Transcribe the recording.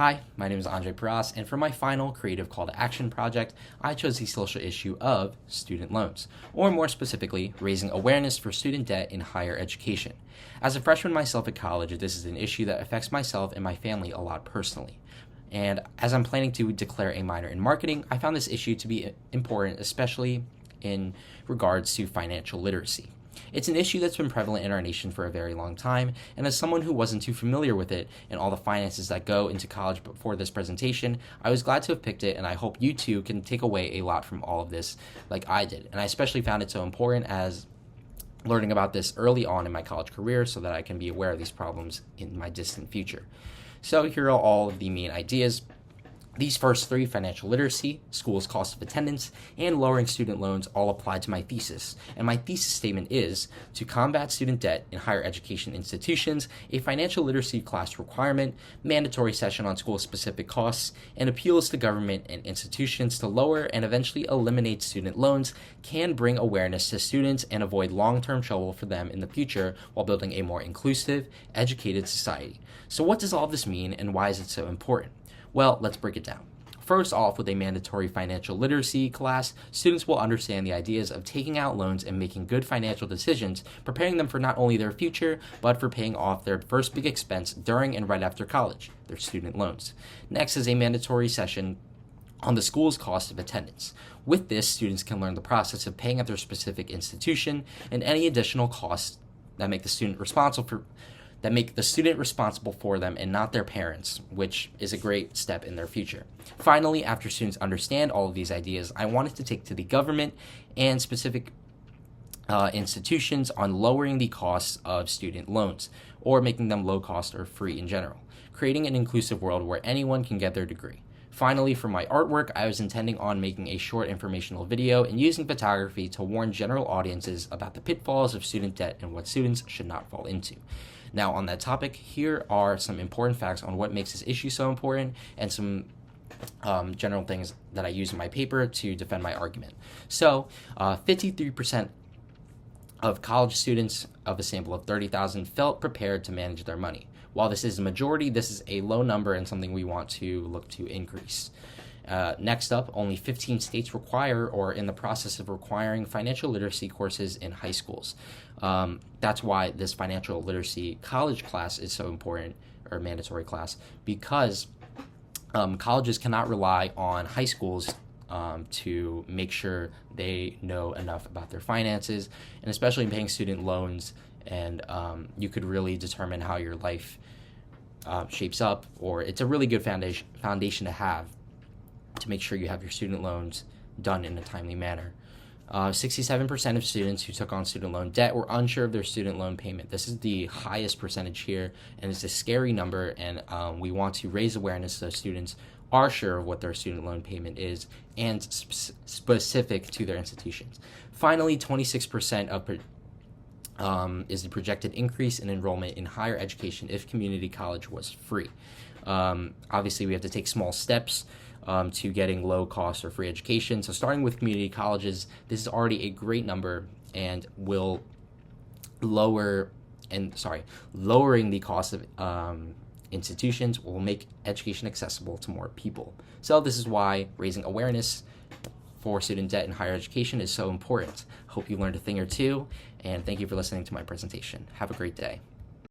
Hi, my name is Andre Paras, and for my final creative call to action project, I chose the social issue of student loans, or more specifically, raising awareness for student debt in higher education. As a freshman myself at college, this is an issue that affects myself and my family a lot personally. And as I'm planning to declare a minor in marketing, I found this issue to be important, especially in regards to financial literacy. It's an issue that's been prevalent in our nation for a very long time, and as someone who wasn't too familiar with it and all the finances that go into college before this presentation, I was glad to have picked it, and I hope you too can take away a lot from all of this like I did. And I especially found it so important as learning about this early on in my college career so that I can be aware of these problems in my distant future. So here are all of the main ideas. These first three, financial literacy, school's cost of attendance, and lowering student loans, all apply to my thesis. And my thesis statement is, to combat student debt in higher education institutions, a financial literacy class requirement, mandatory session on school-specific costs, and appeals to government and institutions to lower and eventually eliminate student loans can bring awareness to students and avoid long-term trouble for them in the future while building a more inclusive, educated society. So what does all this mean, and why is it so important? Well, let's break it down. First off, with a mandatory financial literacy class, students will understand the ideas of taking out loans and making good financial decisions, preparing them for not only their future, but for paying off their first big expense during and right after college, their student loans. Next is a mandatory session on the school's cost of attendance. With this, students can learn the process of paying at their specific institution and any additional costs that make the student responsible for them and not their parents, which is a great step in their future. Finally, after students understand all of these ideas, I wanted to take to the government and specific institutions on lowering the costs of student loans, or making them low cost or free in general, creating an inclusive world where anyone can get their degree. Finally, for my artwork, I was intending on making a short informational video and using photography to warn general audiences about the pitfalls of student debt and what students should not fall into. Now, on that topic, here are some important facts on what makes this issue so important and some general things that I use in my paper to defend my argument. So, 53% of college students of a sample of 30,000 felt prepared to manage their money. While this is a majority, this is a low number and something we want to look to increase. Next up, only 15 states require or in the process of requiring financial literacy courses in high schools. That's why this financial literacy college class is so important, or mandatory class, because colleges cannot rely on high schools to make sure they know enough about their finances, and especially in paying student loans, and you could really determine how your life shapes up, or it's a really good foundation to have to make sure you have your student loans done in a timely manner. 67% of students who took on student loan debt were unsure of their student loan payment. This is the highest percentage here, and it's a scary number, and we want to raise awareness so students are sure of what their student loan payment is and specific to their institutions. Finally, 26% is the projected increase in enrollment in higher education if community college was free. Obviously, we have to take small steps to getting low cost or free education. So starting with community colleges, this is already a great number and will lowering the cost of institutions will make education accessible to more people. So this is why raising awareness for student debt in higher education is so important. Hope you learned a thing or two, and thank you for listening to my presentation. Have a great day.